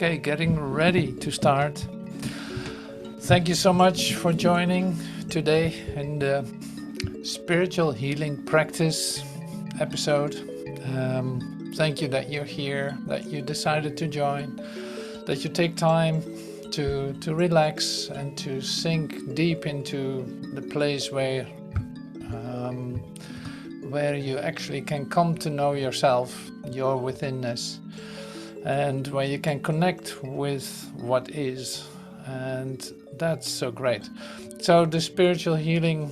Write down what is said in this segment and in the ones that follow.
Okay, getting ready to start. Thank you so much for joining today in the spiritual healing practice episode. Thank you that you're here, that you decided to join, that you take time to relax and to sink deep into the place where you actually can come to know yourself, your withinness, and where you can connect with what is. And that's so great. So the spiritual healing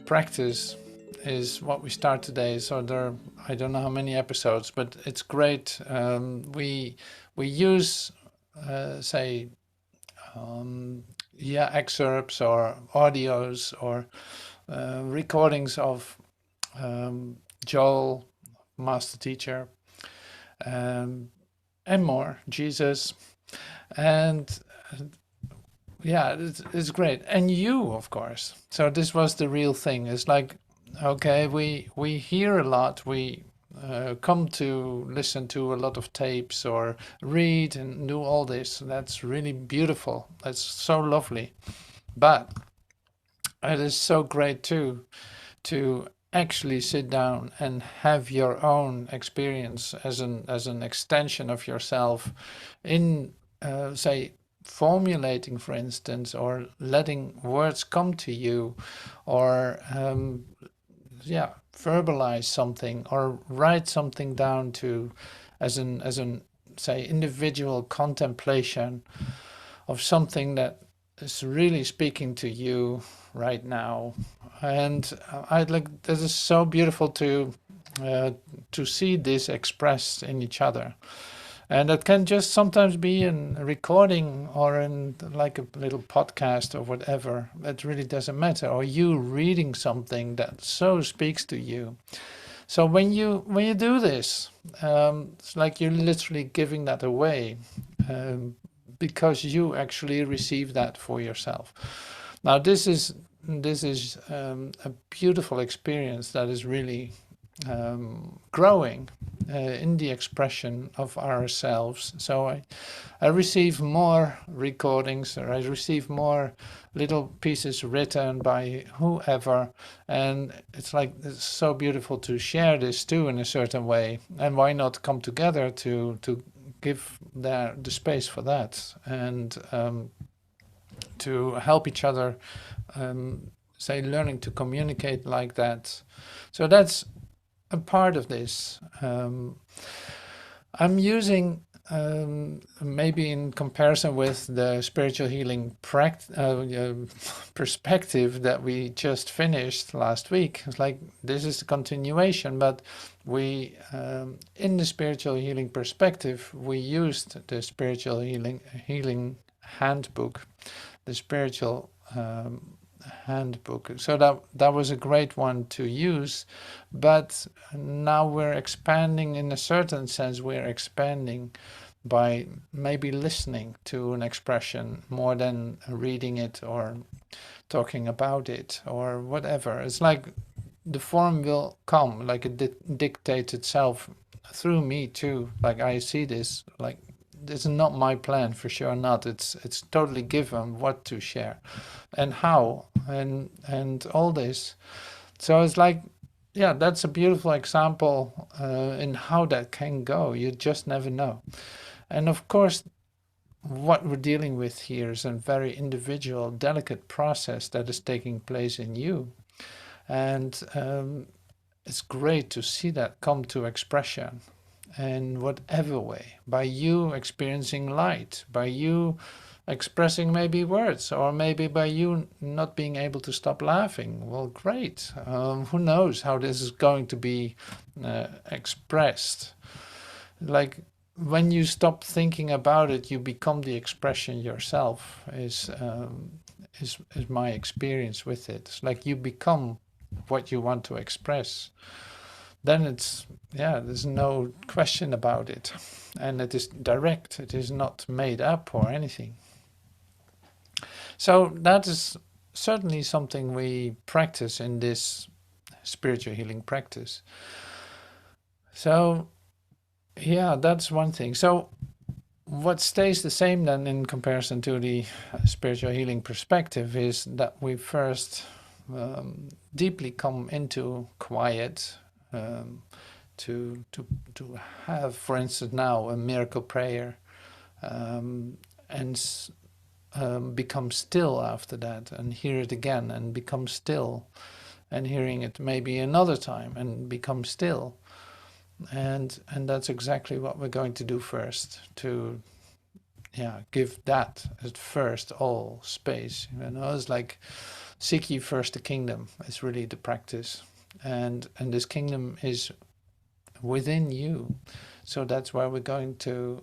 practice is what we start today. So there, I don't know how many episodes, but it's great. We use excerpts or audios or recordings of Joel, master teacher, and more, Jesus, and yeah, it's great. And you, of course. So this was the real thing. It's like, okay, we hear a lot. We come to listen to a lot of tapes or read and do all this. That's really beautiful. That's so lovely. But it is so great too to actually sit down and have your own experience as an extension of yourself in say formulating, for instance, or letting words come to you, or verbalize something or write something down to as an say individual contemplation of something that is really speaking to you right now. And I'd like, this is so beautiful to see this expressed in each other. And that can just sometimes be in a recording or in like a little podcast or whatever. It really doesn't matter. Or you reading something that so speaks to you. So when you do this, it's like you're literally giving that away, because you actually receive that for yourself. Now this is a beautiful experience that is really growing in the expression of ourselves. So I receive more recordings, or I receive more little pieces written by whoever, and it's like, it's so beautiful to share this too in a certain way. And why not come together to give the space for that, and to help each other, say, learning to communicate like that. So that's a part of this. I'm using, maybe in comparison with the spiritual healing perspective that we just finished last week. It's like, this is the continuation, but we, in the spiritual healing perspective, we used the spiritual healing handbook, the spiritual handbook. So that was a great one to use. But now we're expanding, in a certain sense, we're expanding by maybe listening to an expression more than reading it or talking about it or whatever. It's like the form will come, like it dictates itself through me too. Like I see this, like, this is not my plan, for sure not. It's totally given what to share and how and all this. So it's like, yeah, that's a beautiful example in how that can go. You just never know. And of course, what we're dealing with here is a very individual, delicate process that is taking place in you. And it's great to see that come to expression in whatever way, by you experiencing light, by you expressing maybe words, or maybe by you not being able to stop laughing. Well, great. Who knows how this is going to be expressed? Like, when you stop thinking about it, you become the expression yourself, is my experience with it. It's like you become what you want to express. Then it's, yeah, there's no question about it. And it is direct, it is not made up or anything. So that is certainly something we practice in this spiritual healing practice. So, yeah, that's one thing. So what stays the same then in comparison to the spiritual healing perspective is that we first deeply come into quiet, um, to have, for instance, now a miracle prayer, and become still after that, and hear it again and become still, and hearing it maybe another time and become still. And that's exactly what we're going to do first, to give that at first all space. It's like seek ye first the kingdom. It's really the practice, and this kingdom is within you. So that's why we're going to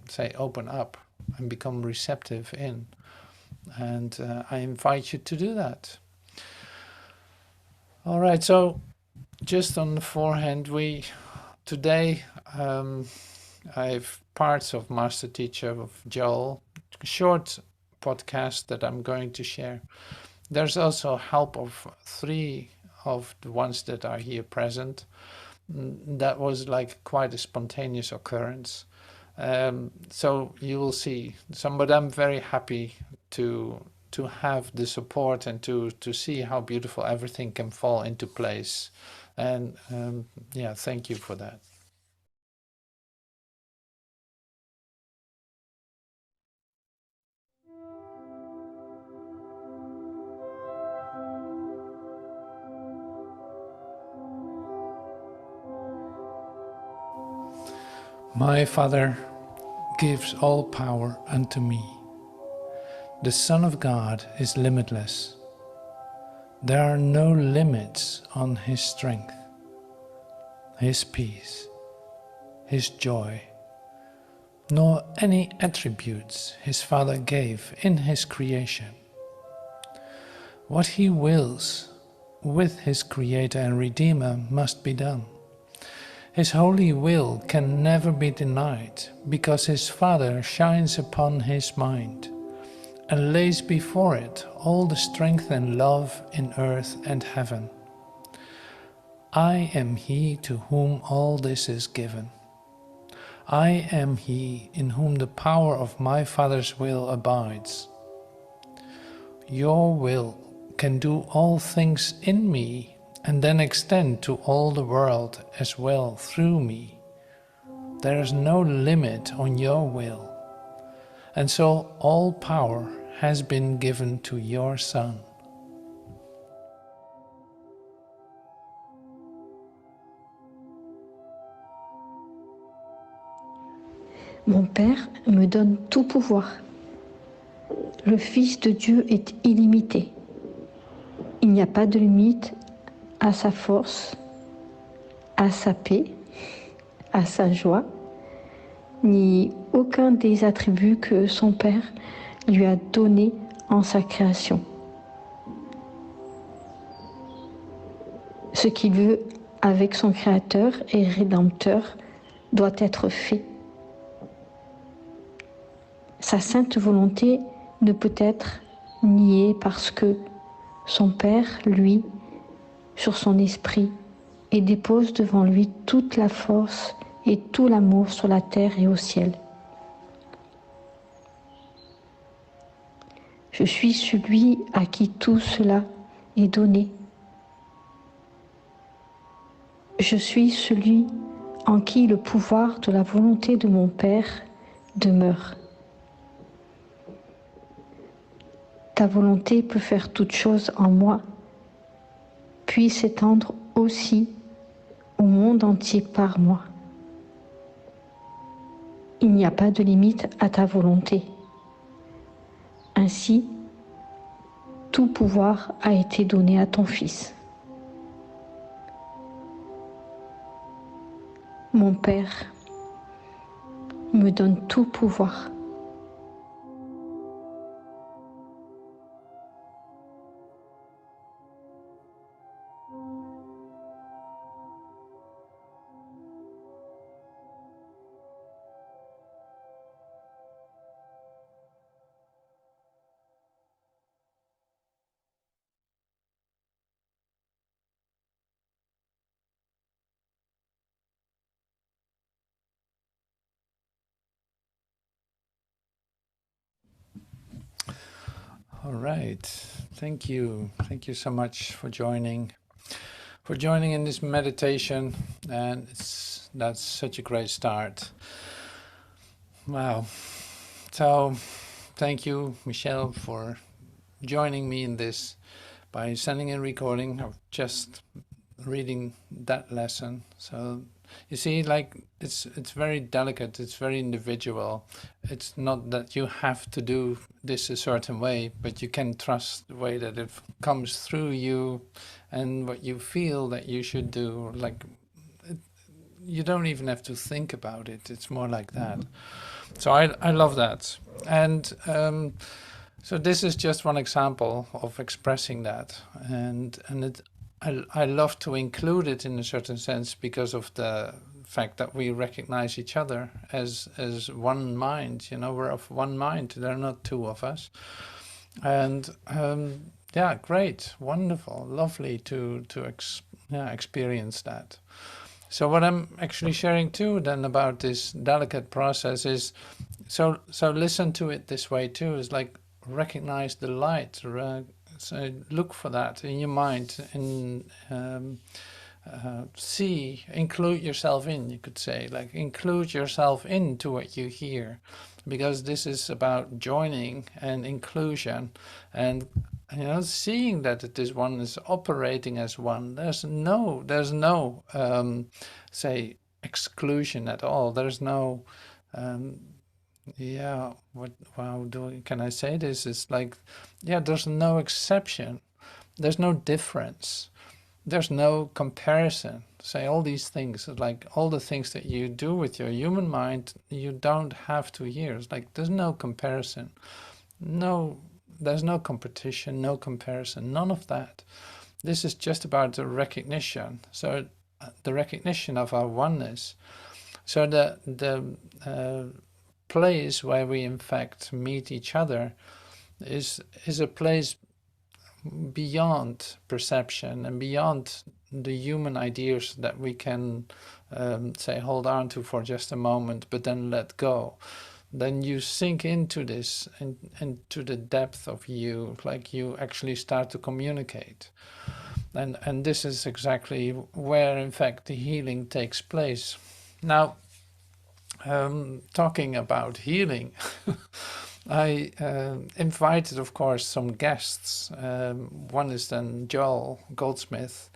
say open up and become receptive in. And I invite you to do that. All right, so just on the forehand, today I have parts of Master Teacher of Joel, short podcast that I'm going to share. There's also help of 3 of the ones that are here present. That was like quite a spontaneous occurrence. So you will see some, but I'm very happy to have the support and to see how beautiful everything can fall into place. And thank you for that. My Father gives all power unto me. The Son of God is limitless. There are no limits on His strength, His peace, His joy, nor any attributes His Father gave in His creation. What He wills with His Creator and Redeemer must be done. His holy will can never be denied, because His Father shines upon His mind and lays before it all the strength and love in earth and heaven. I am He to whom all this is given. I am He in whom the power of my Father's will abides. Your will can do all things in me and then extend to all the world as well through me. There is no limit on your will, and so all power has been given to your Son. Mon Père me donne tout pouvoir. Le Fils de Dieu est illimité. Il n'y a pas de limite à sa force, à sa paix, à sa joie, ni aucun des attributs que son Père lui a donnés en sa création. Ce qu'il veut avec son Créateur et Rédempteur doit être fait. Sa sainte volonté ne peut être niée parce que son Père, lui, sur son esprit, et dépose devant lui toute la force et tout l'amour sur la terre et au ciel. Je suis celui à qui tout cela est donné. Je suis celui en qui le pouvoir de la volonté de mon Père demeure. Ta volonté peut faire toute chose en moi, puis s'étendre aussi au monde entier par moi. Il n'y a pas de limite à ta volonté. Ainsi, tout pouvoir a été donné à ton Fils. Mon Père me donne tout pouvoir. All right. Thank you. Thank you so much for joining in this meditation, and that's such a great start. Wow. So thank you, Michelle, for joining me in this by sending a recording of just reading that lesson. So you see, like it's very delicate, it's very individual. It's not that you have to do this a certain way, but you can trust the way that it comes through you and what you feel that you should do. Like you don't even have to think about it, it's more like that. So I love that. And so this is just one example of expressing that, and I love to include it in a certain sense because of the fact that we recognize each other as one mind. You know, we're of one mind. There are not two of us, and yeah, great, wonderful, lovely to experience that. So what I'm actually sharing too then about this delicate process is, so listen to it this way too, is like recognize the light, so look for that in your mind and see, include yourself in, you could say, like include yourself into what you hear, because this is about joining and inclusion and seeing that this one is operating as one. There's no say exclusion at all. There's no can I say this? It's like, there's no exception. There's no difference. There's no comparison. Say all these things, like all the things that you do with your human mind, you don't have to hear. It's like there's no comparison. There's no competition, no comparison, none of that. This is just about the recognition. So the recognition of our oneness. So the place where we in fact meet each other is a place beyond perception and beyond the human ideas that we can say hold on to for just a moment but then let go. Then you sink into this and to the depth of you, like you actually start to communicate. And this is exactly where in fact the healing takes place. Now, talking about healing, I invited, of course, some guests. One is then Joel Goldsmith.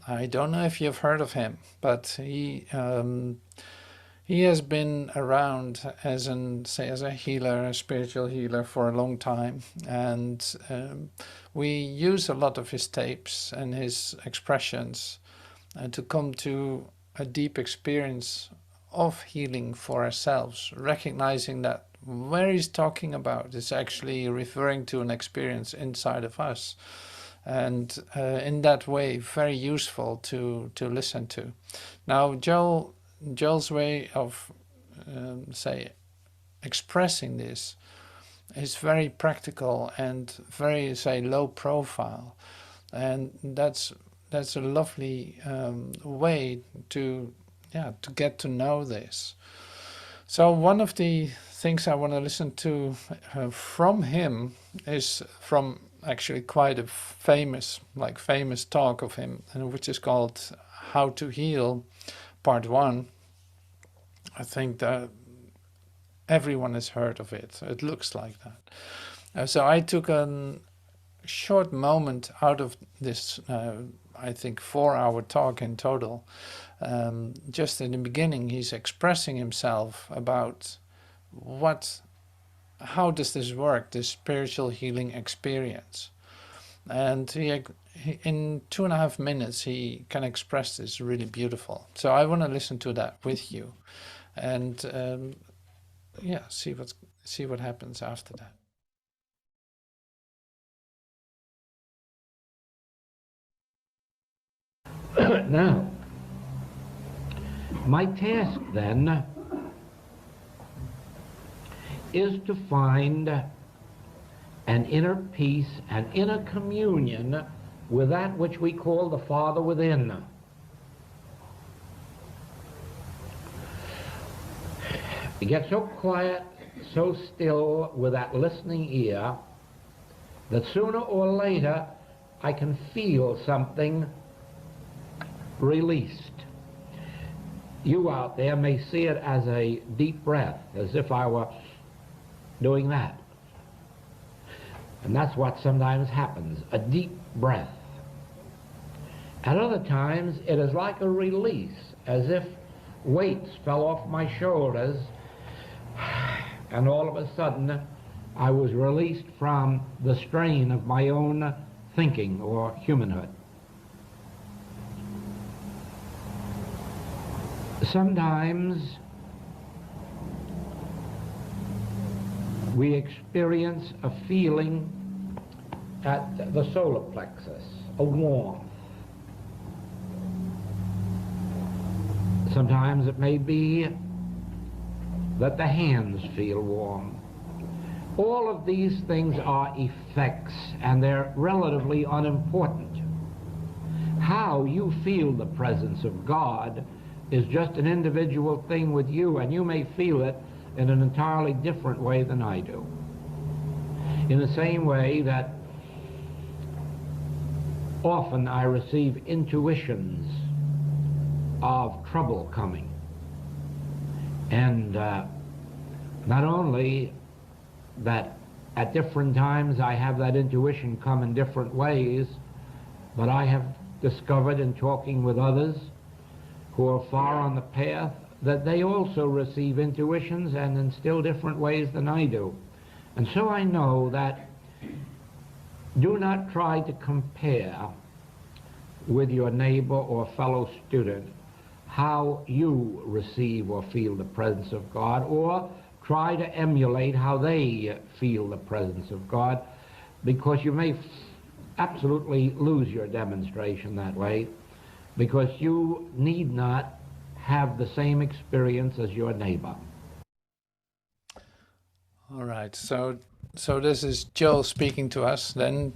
I don't know if you've heard of him, but he has been around as a healer, a spiritual healer, for a long time, and we use a lot of his tapes and his expressions to come to a deep experience of healing for ourselves, recognizing that where he's talking about is actually referring to an experience inside of us, and in that way very useful to listen to. Now Joel's way of expressing this is very practical and very low profile, and that's a lovely way to get to know this. So one of the things I want to listen to from him is from actually quite a famous talk of him, which is called How to Heal, Part 1. I think that everyone has heard of it. It looks like that. So I took a short moment out of this, I think 4-hour talk in total. Just in the beginning, he's expressing himself about how does this work, this spiritual healing experience. And he in 2.5 minutes, he can express this really beautiful. So I want to listen to that with you, and see what happens after that. Now, my task then is to find an inner peace, an inner communion with that which we call the Father within. You get so quiet, so still with that listening ear, that sooner or later I can feel something released. You out there may see it as a deep breath, as if I were doing that. And that's what sometimes happens, a deep breath. At other times, it is like a release, as if weights fell off my shoulders, and all of a sudden, I was released from the strain of my own thinking or humanhood. Sometimes we experience a feeling at the solar plexus, a warmth. Sometimes it may be that the hands feel warm. All of these things are effects, and they're relatively unimportant. How you feel the presence of God is just an individual thing with you, and you may feel it in an entirely different way than I do. In the same way that often I receive intuitions of trouble coming. And not only that at different times I have that intuition come in different ways, but I have discovered in talking with others who are far on the path that they also receive intuitions, and in still different ways than I do. And so I know that do not try to compare with your neighbor or fellow student how you receive or feel the presence of God, or try to emulate how they feel the presence of God, because you may absolutely lose your demonstration that way, because you need not have the same experience as your neighbor. All right, so this is Joel speaking to us then,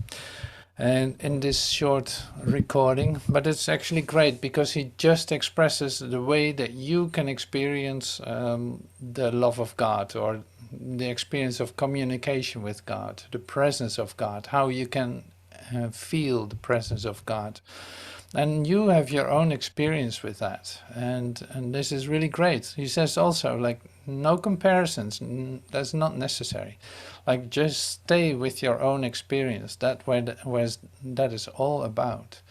and in this short recording, but it's actually great because he just expresses the way that you can experience the love of God, or the experience of communication with God, the presence of God, how you can feel the presence of God. And you have your own experience with that, and this is really great. He says also, like, no comparisons, that's not necessary. Like, just stay with your own experience. That that is all about.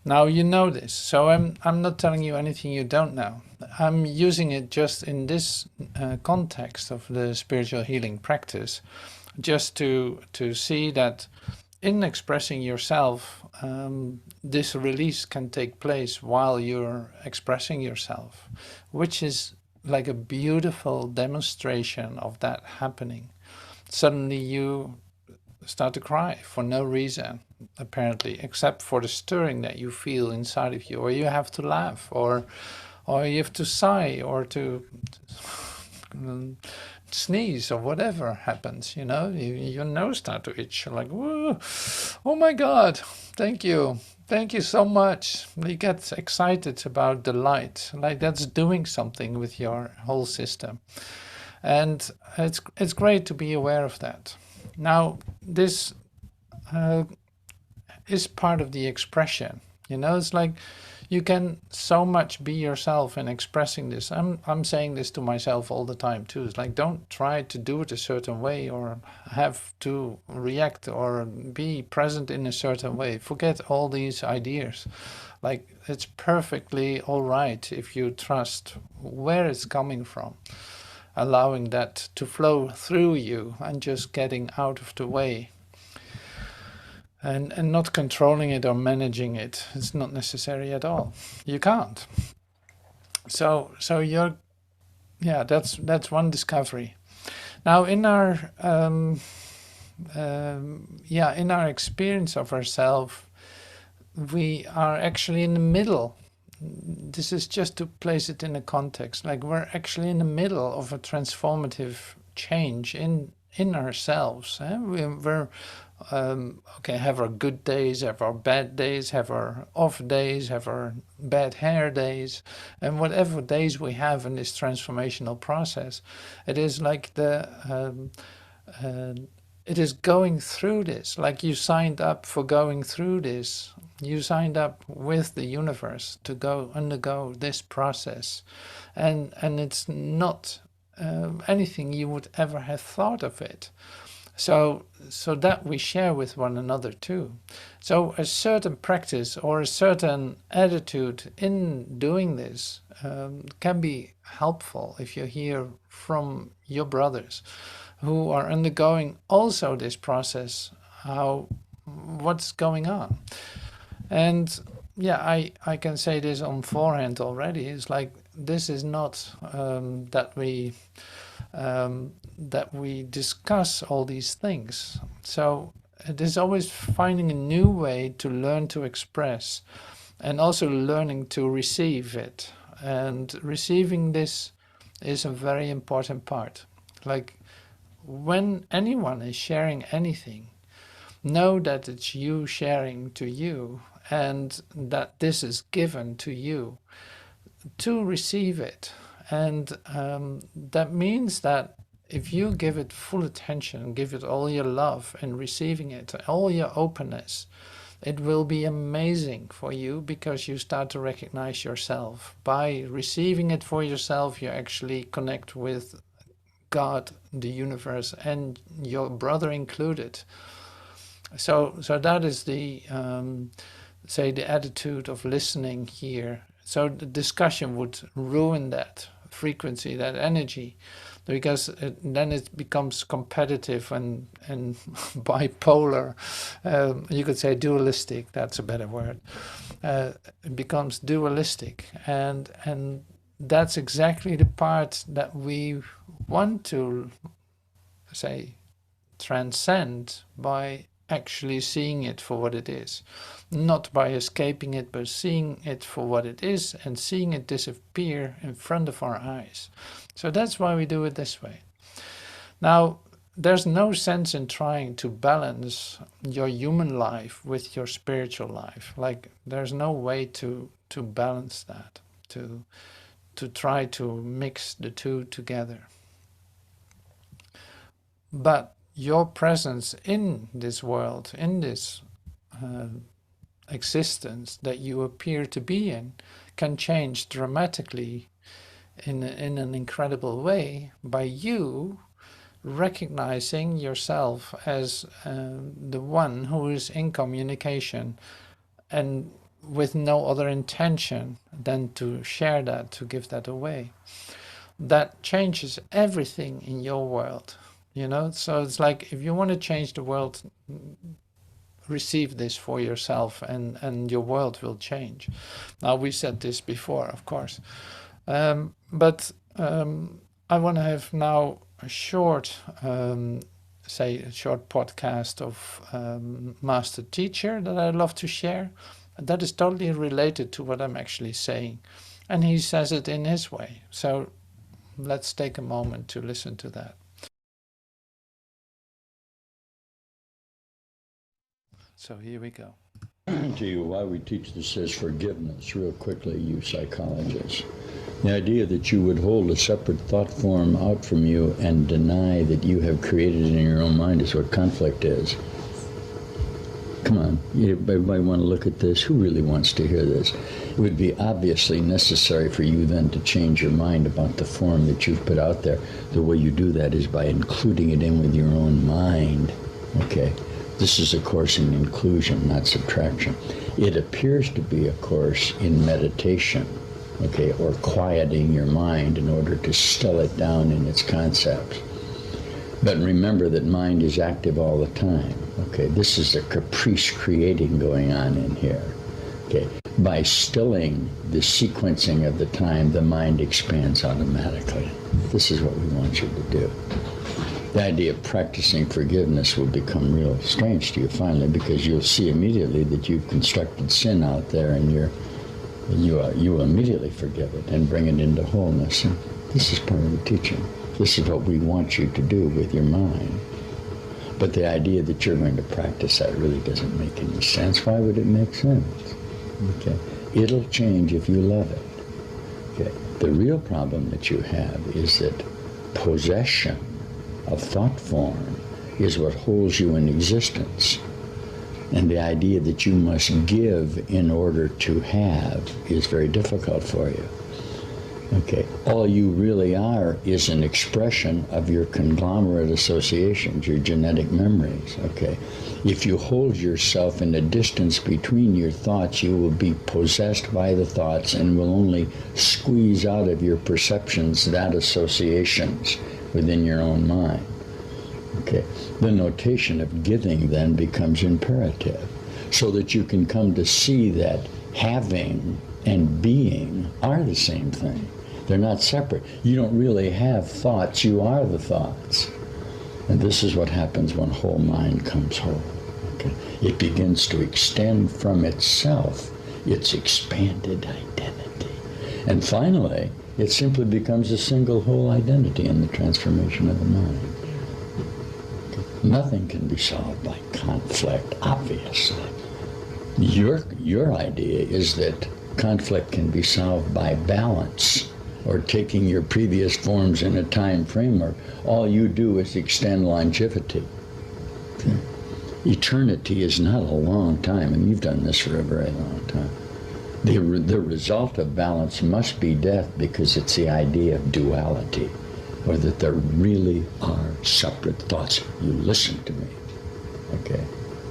Now you know this, so I'm not telling you anything you don't know. I'm using it just in this context of the spiritual healing practice, just to see that in expressing yourself, this release can take place while you're expressing yourself, which is like a beautiful demonstration of that happening. Suddenly you start to cry for no reason, apparently, except for the stirring that you feel inside of you, or you have to laugh, or you have to sigh, or to sneeze, or whatever happens, you know, your nose starts to itch. You're like, whoa, oh my God, thank you so much. You get excited about the light, like that's doing something with your whole system, and it's great to be aware of that. Now this is part of the expression, you know. It's like you can so much be yourself in expressing this. I'm saying this to myself all the time too. It's like, don't try to do it a certain way, or have to react or be present in a certain way. Forget all these ideas. Like, it's perfectly all right if you trust where it's coming from, allowing that to flow through you and just getting out of the way. And not controlling it or managing it. It's not necessary at all. You can't. So you're, yeah, that's one discovery. Now in our in our experience of ourselves, we are actually in the middle. This is just to place it in a context. Like, we're actually in the middle of a transformative change in ourselves. We're okay, have our good days, have our bad days, have our off days, have our bad hair days, and whatever days we have in this transformational process, it is like it is going through this, like you signed up for going through this. You signed up with the universe to go undergo this process. And it's not anything you would ever have thought of it. So that we share with one another too. So a certain practice or a certain attitude in doing this can be helpful if you hear from your brothers who are undergoing also this process, what's going on. And yeah, I can say this on forehand already. It's like, this is not that we discuss all these things. So it is always finding a new way to learn to express, and also learning to receive it. And receiving this is a very important part. Like, when anyone is sharing anything, know that it's you sharing to you, and that this is given to you to receive it. And that means that if you give it full attention, give it all your love and receiving it, all your openness, it will be amazing for you, because you start to recognize yourself. By receiving it for yourself, you actually connect with God, the universe, and your brother included. So that is the, say, the attitude of listening here. So the discussion would ruin that frequency, that energy, because then it becomes competitive and bipolar. You could say dualistic, that's a better word. It becomes dualistic, and that's exactly the part that we want to, say, transcend by actually seeing it for what it is. Not by escaping it, but seeing it for what it is, and seeing it disappear in front of our eyes. So that's why we do it this way. Now, there's no sense in trying to balance your human life with your spiritual life. Like, there's no way to balance that, to try to mix the two together. But your presence in this world, in this existence that you appear to be in, can change dramatically in an incredible way by you recognizing yourself as the one who is in communication, and with no other intention than to share that, to give that away. That changes everything in your world. So it's like, if you want to change the world, receive this for yourself, and your world will change. Now, we said this before, of course, but I want to have now a short, a short podcast of Master Teacher that I love to share. That is totally related to what I'm actually saying, and he says it in his way. So let's take a moment to listen to that. So here we go. To you, why we teach this as forgiveness, real quickly, you psychologists. The idea that you would hold a separate thought form out from you and deny that you have created it in your own mind is what conflict is. Come on, everybody want to look at this? Who really wants to hear this? It would be obviously necessary for you then to change your mind about the form that you've put out there. The way you do that is by including it in with your own mind, okay? This is a course in inclusion, not subtraction. It appears to be a course in meditation, okay, or quieting your mind in order to still it down in its concepts. But remember that mind is active all the time, okay? This is a caprice creating going on in here, okay? By stilling the sequencing of the time, the mind expands automatically. This is what we want you to do. The idea of practicing forgiveness will become real strange to you finally, because you'll see immediately that you've constructed sin out there, and you will immediately forgive it and bring it into wholeness. And this is part of the teaching. This is what we want you to do with your mind. But the idea that you're going to practice that really doesn't make any sense. Why would it make sense? Okay. It'll change if you love it. Okay. The real problem that you have is that possession of thought form is what holds you in existence. And the idea that you must give in order to have is very difficult for you. Okay, all you really are is an expression of your conglomerate associations, your genetic memories, okay? If you hold yourself in a distance between your thoughts, you will be possessed by the thoughts and will only squeeze out of your perceptions that associations within your own mind. Okay, the notation of giving then becomes imperative, so that you can come to see that having and being are the same thing. They're not separate. You don't really have thoughts, you are the thoughts. And this is what happens when whole mind comes whole. Okay? It begins to extend from itself its expanded identity. And finally, it simply becomes a single whole identity in the transformation of the mind. Okay? Nothing can be solved by conflict, obviously. Your idea is that conflict can be solved by balance, or taking your previous forms in a time framework. All you do is extend longevity. Okay. Eternity is not a long time, and you've done this for a very long time. The result of balance must be death, because it's the idea of duality, or that there really are separate thoughts. You listen to me, okay?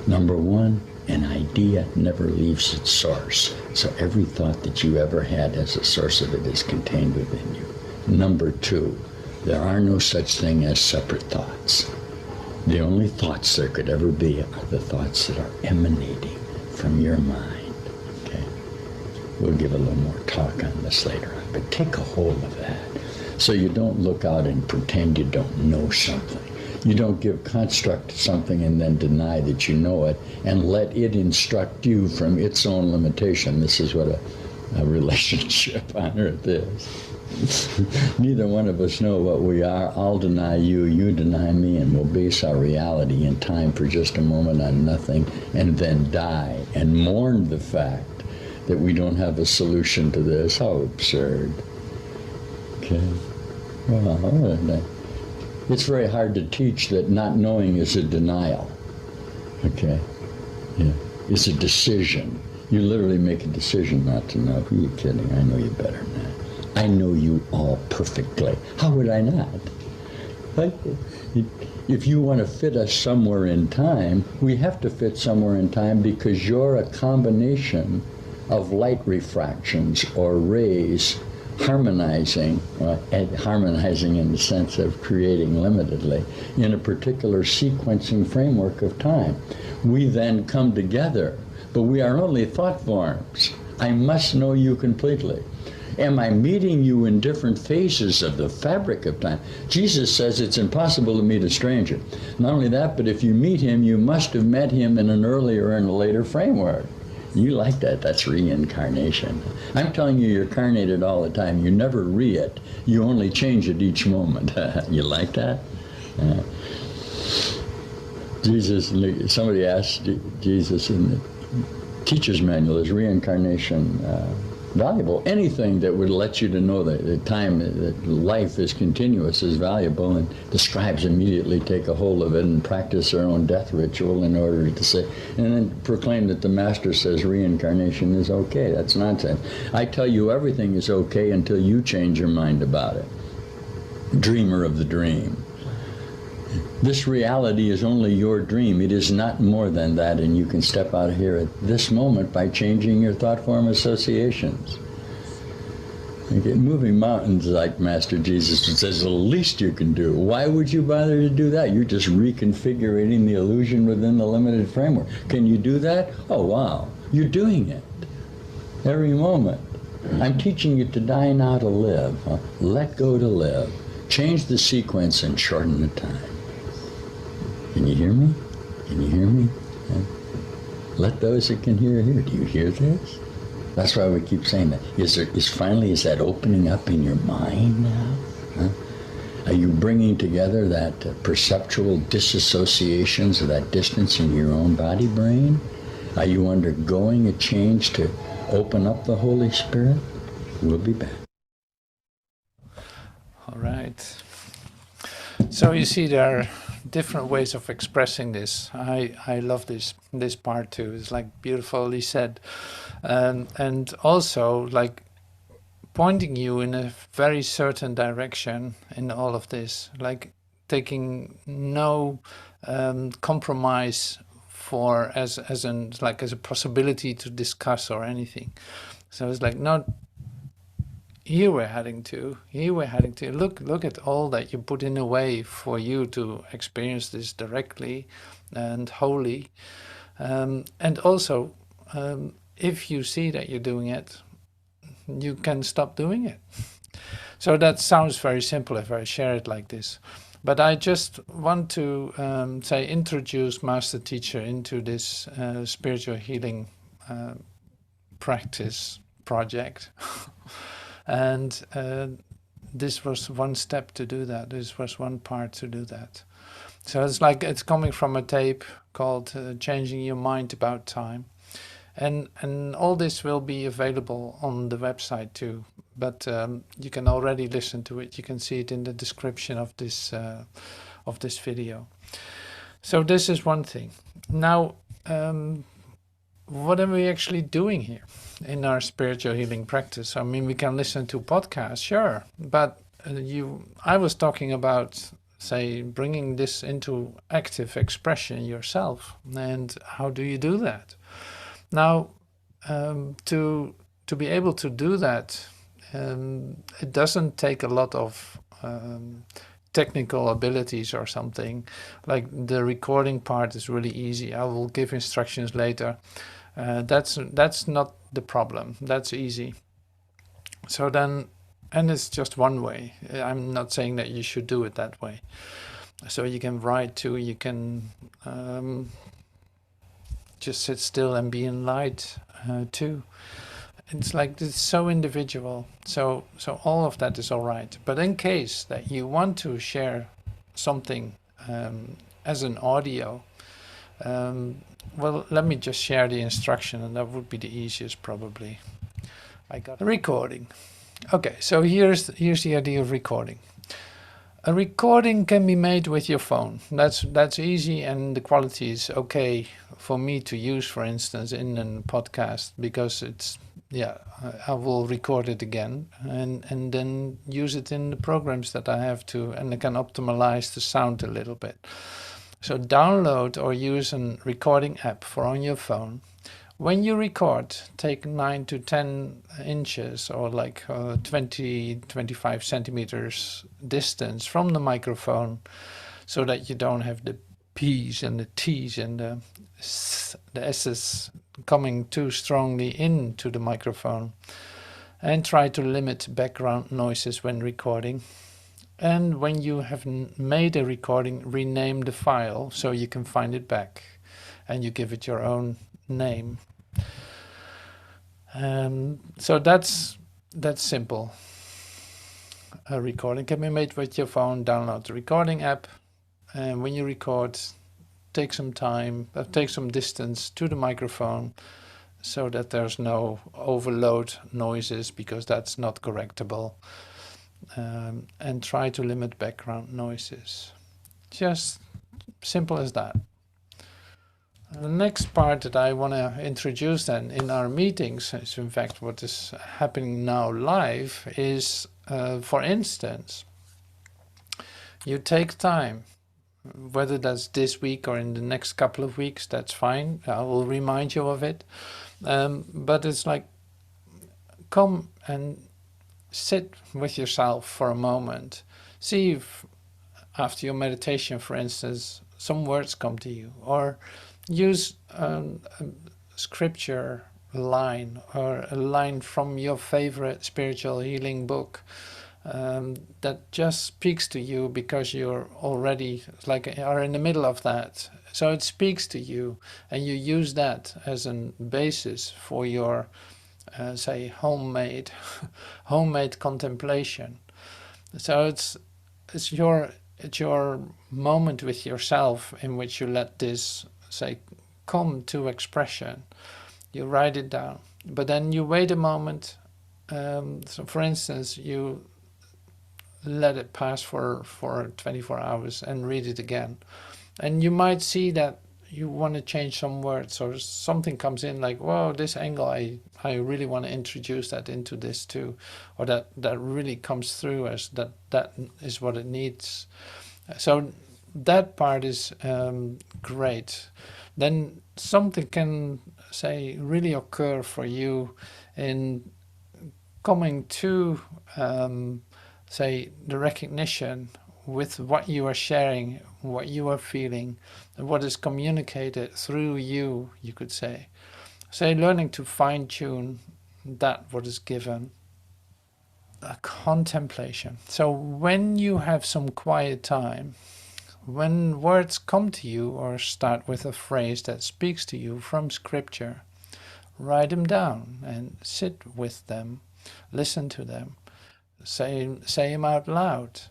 Number one, an idea never leaves its source. So every thought that you ever had as a source of it is contained within you. Number two, there are no such thing as separate thoughts. The only thoughts there could ever be are the thoughts that are emanating from your mind. Okay? We'll give a little more talk on this later on, but take a hold of that. So you don't look out and pretend you don't know something. You don't give construct to something and then deny that you know it, and let it instruct you from its own limitation. This is what a relationship on earth is. Neither one of us know what we are. I'll deny you, you deny me, and we'll base our reality in time for just a moment on nothing, and then die and mourn the fact that we don't have a solution to this. How absurd. Okay. Well, it's very hard to teach that not knowing is a denial. Okay? Yeah. It's a decision. You literally make a decision not to know. Who are you kidding? I know you better than that. I know you all perfectly. How would I not? Like, if you want to fit us somewhere in time, we have to fit somewhere in time, because you're a combination of light refractions or rays harmonizing in the sense of creating limitedly in a particular sequencing framework of time. We then come together, but we are only thought forms. I must know you completely. Am I meeting you in different phases of the fabric of time? Jesus says it's impossible to meet a stranger. Not only that, but if you meet him, you must have met him in an earlier and a later framework. You like that? That's reincarnation. I'm telling you, you're carnated all the time. You never re-it. You only change it each moment. You like that? Somebody asked Jesus in the teacher's manual, is reincarnation valuable? Anything that would let you to know that the time, that life is continuous, is valuable, and the scribes immediately take a hold of it and practice their own death ritual in order to say, and then proclaim that the master says reincarnation is okay. That's nonsense. I tell you, everything is okay until you change your mind about it. Dreamer of the dream. This reality is only your dream. It is not more than that, and you can step out of here at this moment by changing your thought form associations. Okay, moving mountains, like Master Jesus says, the least you can do. Why would you bother to do that? You're just reconfiguring the illusion within the limited framework. Can you do that? Oh, wow. You're doing it every moment. I'm teaching you to die now to live. Let go to live. Change the sequence and shorten the time. Can you hear me? Can you hear me? Yeah. Let those that can hear. Do you hear this? That's why we keep saying that. Is that opening up in your mind now? Huh? Are you bringing together that perceptual disassociations of that distance in your own body brain? Are you undergoing a change to open up the Holy Spirit? We'll be back. All right. So you see, there different ways of expressing this. I love this part too. It's like beautifully said, and also like pointing you in a very certain direction in all of this, like taking no compromise for as a possibility to discuss or anything. So it's like not here we're heading to. Look at all that you put in a way for you to experience this directly and wholly. And also, if you see that you're doing it, you can stop doing it. So that sounds very simple if I share it like this. But I just want to introduce Master Teacher into this spiritual healing practice project. And this was one step to do that. This was one part to do that. So it's coming from a tape called Changing Your Mind About Time. And all this will be available on the website too. But you can already listen to it. You can see it in the description of this video. So this is one thing. Now, what are we actually doing here in our spiritual healing practice? I mean, we can listen to podcasts, sure, but I was talking about, say, bringing this into active expression yourself. And how do you do that? Now, to be able to do that, it doesn't take a lot of technical abilities or something. Like the recording part is really easy. I will give instructions later. That's not the problem. That's easy. So then, and it's just one way. I'm not saying that you should do it that way. So you can write too. You can just sit still and be in light too. It's like it's so individual. So all of that is all right. But in case that you want to share something as an audio, well, let me just share the instruction, and that would be the easiest probably. I got a recording. Okay, so here's the idea of recording. A recording can be made with your phone. That's easy, and the quality is okay for me to use, for instance, in a podcast, because it's, yeah, I will record it again and then use it in the programs that I have to, and I can optimize the sound a little bit. So download or use a recording app for on your phone. When you record, take 9 to 10 inches or like 20-25 centimeters distance from the microphone, so that you don't have the P's and the T's and the S's coming too strongly into the microphone. And try to limit background noises when recording. And when you have made a recording, rename the file so you can find it back, and you give it your own name. So that's simple. A recording can be made with your phone. Download the recording app, and when you record, take some time, take some distance to the microphone, so that there's no overload noises, because that's not correctable. And try to limit background noises. Just simple as that. The next part that I want to introduce then in our meetings is, in fact, what is happening now live is, for instance, you take time, whether that's this week or in the next couple of weeks, that's fine. I will remind you of it. But it's like, come and sit with yourself for a moment. See if after your meditation, for instance, some words come to you, or use a scripture line or a line from your favorite spiritual healing book that just speaks to you, because you're already are in the middle of that. So it speaks to you, and you use that as a basis for your say homemade contemplation. So it's your moment with yourself in which you let this, say, come to expression. You write it down, but then you wait a moment. So for instance, you let it pass for 24 hours and read it again. And you might see that you want to change some words, or something comes in like, whoa, this angle, I really want to introduce that into this too, or that really comes through as that is what it needs. So that part is great. Then something can, say, really occur for you in coming to, say, the recognition with what you are sharing, what you are feeling, and what is communicated through you, you could say. Say, learning to fine-tune that what is given. A contemplation. So when you have some quiet time, when words come to you or start with a phrase that speaks to you from scripture, write them down and sit with them, listen to them, say them out loud.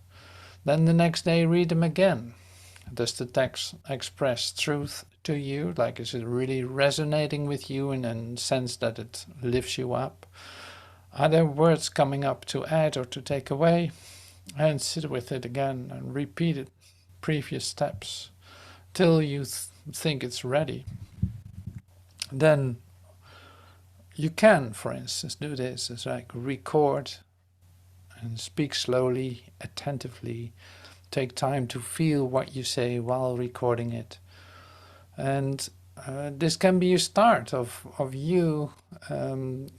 Then the next day read them again. Does the text express truth to you? Like, is it really resonating with you in a sense that it lifts you up? Are there words coming up to add or to take away? And sit with it again and repeat it, previous steps, till you think it's ready. Then you can, for instance, do this. It's like record and speak slowly, attentively. Take time to feel what you say while recording it. And this can be a start of you,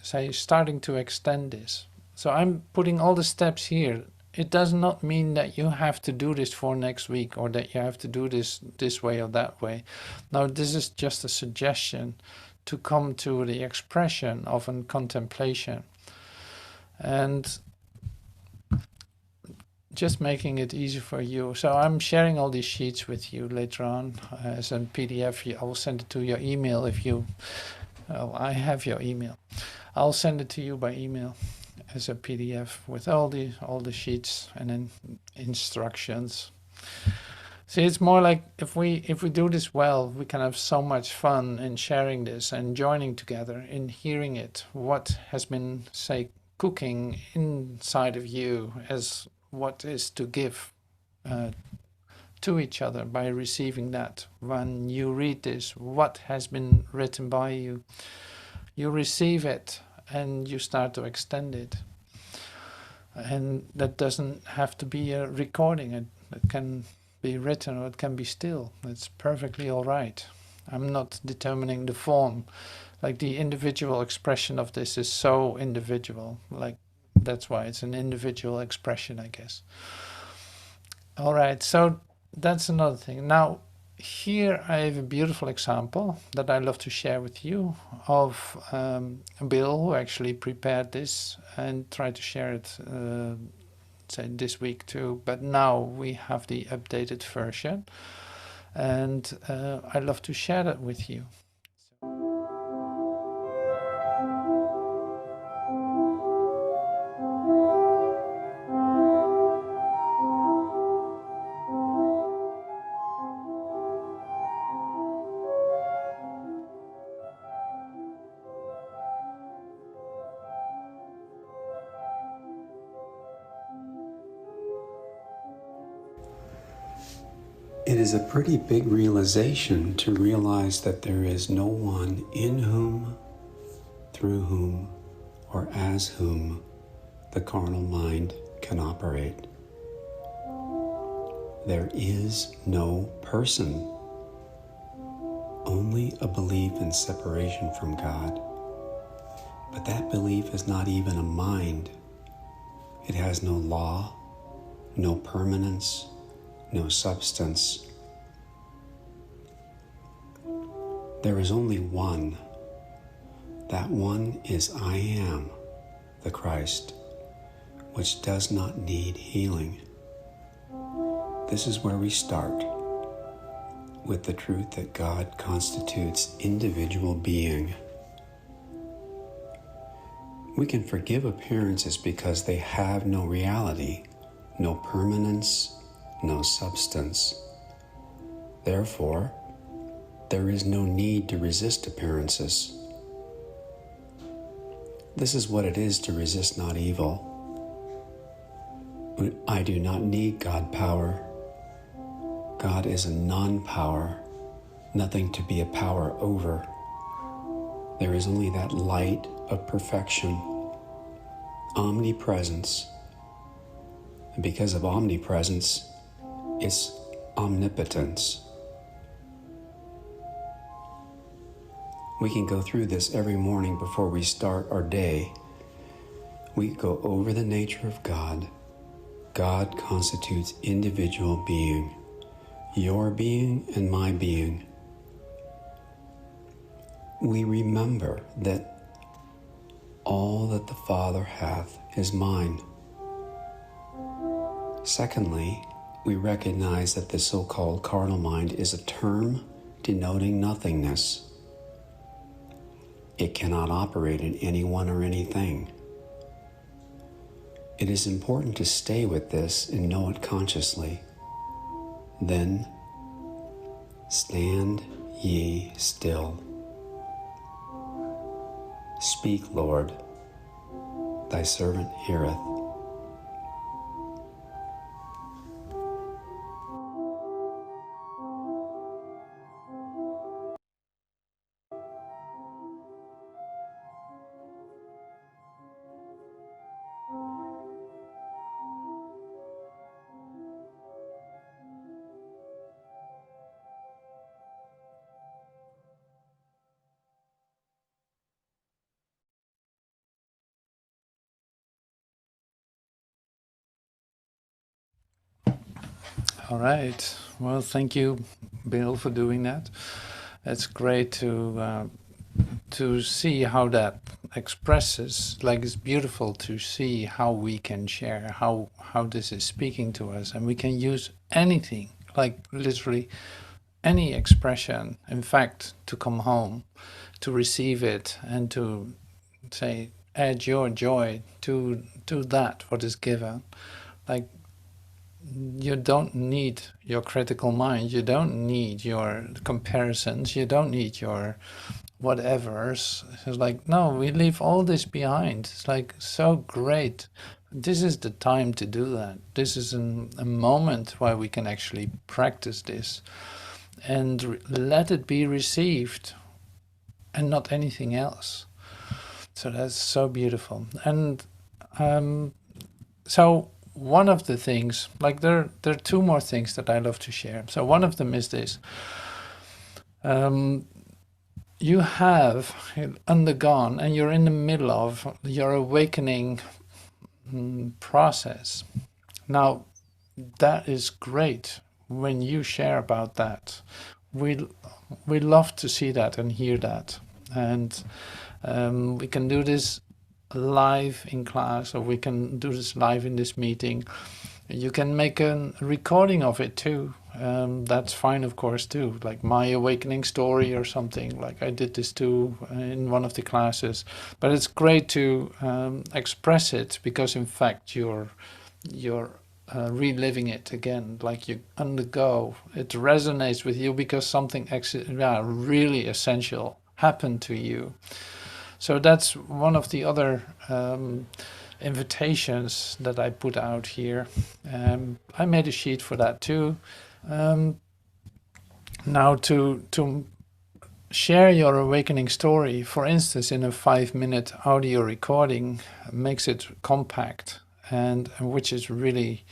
say, starting to extend this. So I'm putting all the steps here. It does not mean that you have to do this for next week, or that you have to do this way or that way. No, this is just a suggestion to come to the expression of a contemplation. And just making it easy for you. So I'm sharing all these sheets with you later on as a PDF. I will send it to your email if you... Well, I have your email. I'll send it to you by email as a PDF with all the sheets and then instructions. See, it's more like if we do this well, we can have so much fun in sharing this and joining together in hearing it, what has been, say, cooking inside of you as what is to give to each other by receiving that. When you read this, what has been written by you, you receive it and you start to extend it. And that doesn't have to be a recording. It can be written or it can be still. It's perfectly all right. I'm not determining the form. Like, the individual expression of this is so individual. Like, that's why it's an individual expression, I guess. All right, so that's another thing. Now, here I have a beautiful example that I love to share with you of Bill, who actually prepared this and tried to share it, say, this week too. But now we have the updated version, and I love to share that with you. It is a pretty big realization to realize that there is no one in whom, through whom, or as whom the carnal mind can operate. There is no person, only a belief in separation from God. But that belief is not even a mind. It has no law, no permanence, no substance. There is only one. That one is I am, the Christ, which does not need healing. This is where we start, with the truth that God constitutes individual being. We can forgive appearances because they have no reality, no permanence, no substance. Therefore, there is no need to resist appearances. This is what it is to resist not evil. I do not need God power. God is a non-power, nothing to be a power over. There is only that light of perfection, omnipresence. And because of omnipresence, it's omnipotence. We can go through this every morning before we start our day. We go over the nature of God. God constitutes individual being, your being and my being. We remember that all that the Father hath is mine. Secondly, we recognize that the so-called carnal mind is a term denoting nothingness. It cannot operate in anyone or anything. It is important to stay with this and know it consciously. Then, stand ye still. Speak, Lord, thy servant heareth. All right. Well, thank you, Bill, for doing that. It's great to see how that expresses. Like, it's beautiful to see how we can share, how this is speaking to us, and we can use anything, like literally any expression. In fact, to come home, to receive it, and to say, add your joy to that what is given. Like, you don't need your critical mind, you don't need your comparisons, you don't need your whatevers. It's like, no, we leave all this behind. It's like so great. This is the time to do that. This is a moment where we can actually practice this and let it be received and not anything else. So that's so beautiful. And so one of the things, like there are two more things that I love to share. So one of them is this. You have undergone and you're in the middle of your awakening process. Now, that is great when you share about that. We love to see that and hear that. And we can do this live in class, or we can do this live in this meeting. You can make a recording of it too. That's fine, of course, too. Like my awakening story or something. Like I did this too in one of the classes. But it's great to express it, because in fact you're reliving it again. Like you undergo. It resonates with you because something really essential happened to you. So that's one of the other invitations that I put out here. I made a sheet for that too. Now to share your awakening story, for instance, in a 5-minute audio recording, makes it compact, and which is really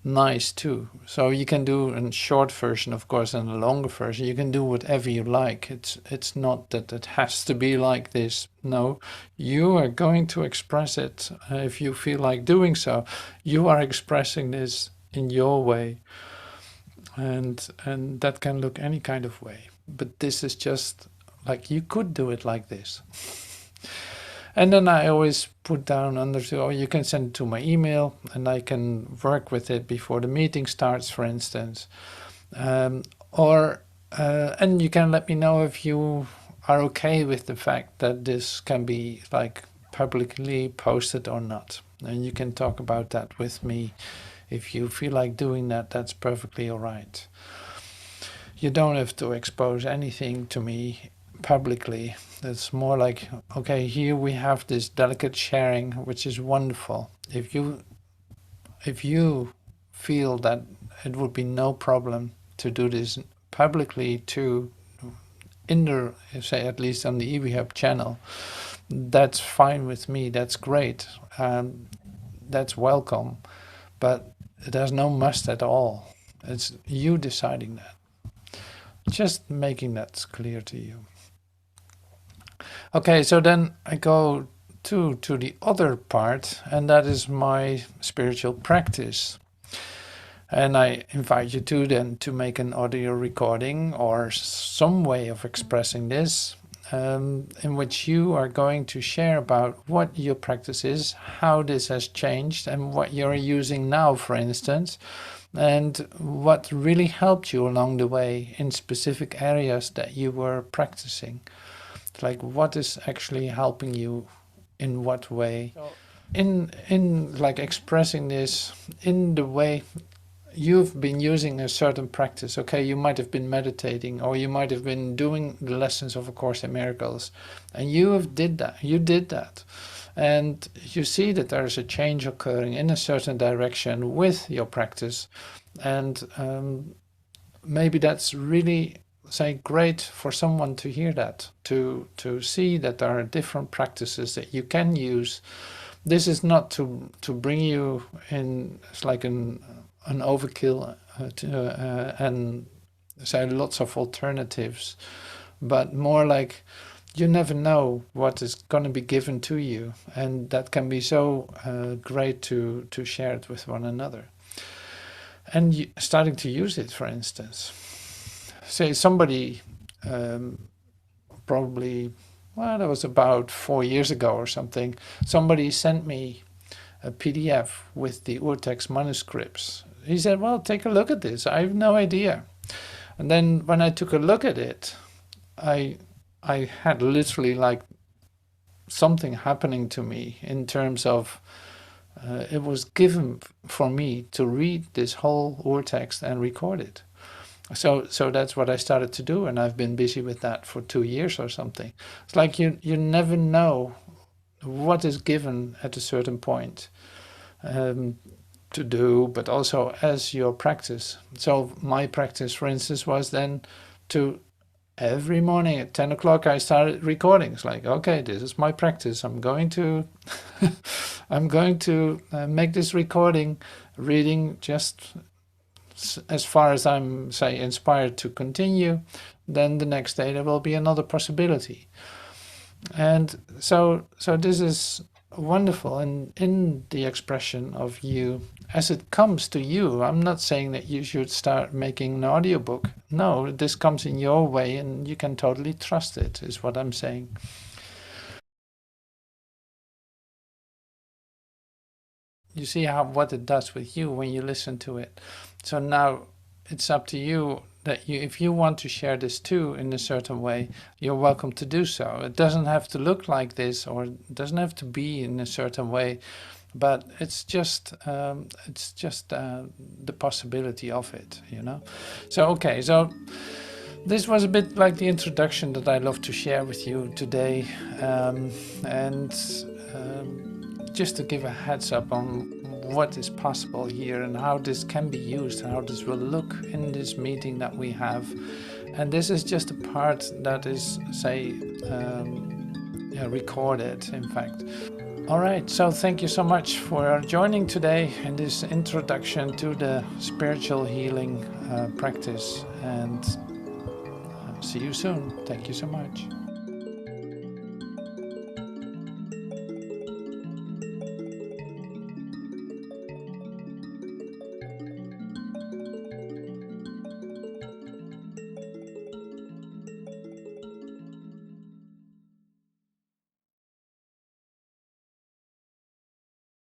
nice too. So you can do a short version, of course, and a longer version. You can do whatever you like. It's not that it has to be like this. No, you are going to express it if you feel like doing so. You are expressing this in your way, and that can look any kind of way. But this is just like, you could do it like this. And then I always put down under, or you can send it to my email and I can work with it before the meeting starts, for instance. And you can let me know if you are okay with the fact that this can be like publicly posted or not. And you can talk about that with me. If you feel like doing that, that's perfectly all right. You don't have to expose anything to me publicly. It's more like, okay, here we have this delicate sharing, which is wonderful. If you if you feel that it would be no problem to do this publicly to say at least on the EVHub channel, that's fine with me, that's great, that's welcome, but there's no must at all. It's you deciding that. Just making that clear to you. Okay, so then I go to the other part, and that is my spiritual practice. And I invite you to then to make an audio recording or some way of expressing this, in which you are going to share about what your practice is, how this has changed, and what you're using now, for instance, and what really helped you along the way in specific areas that you were practicing. Like what is actually helping you in what way, in like expressing this in the way you've been using a certain practice. Okay, you might have been meditating, or you might have been doing the lessons of A Course in Miracles, and you did that, and you see that there's a change occurring in a certain direction with your practice, and maybe that's really, say, great for someone to hear that, to see that there are different practices that you can use. This is not to bring you in, it's like an overkill and say lots of alternatives, but more like you never know what is going to be given to you, and that can be so great to share it with one another. And starting to use it, for instance. Say somebody probably, well, that was about 4 years ago or something, somebody sent me a PDF with the Urtext manuscripts. He said, well, take a look at this. I have no idea. And then when I took a look at it, I had literally like something happening to me in terms of it was given for me to read this whole Urtext and record it. So that's what I started to do, and I've been busy with that for 2 years or something. It's like you never know what is given at a certain point to do, but also as your practice. So my practice, for instance, was then to every morning at 10 o'clock I started recording. It's like, okay, this is my practice. I'm going to make this recording, reading just as far as I'm, say, inspired to continue. Then the next day there will be another possibility. And so this is wonderful, and in the expression of you as it comes to you. I'm not saying that you should start making an audiobook. No, this comes in your way and you can totally trust it, is what I'm saying. You see what it does with you when you listen to it. So now it's up to you that if you want to share this too in a certain way, you're welcome to do so. It doesn't have to look like this, or it doesn't have to be in a certain way, but it's just the possibility of it, you know. So okay, so this was a bit like the introduction that I love to share with you today, just to give a heads up on what is possible here and how this can be used, how this will look in this meeting that we have. And this is just a part that is, say, recorded, in fact. All right, so thank you so much for joining today in this introduction to the spiritual healing practice, and see you soon. Thank you so much.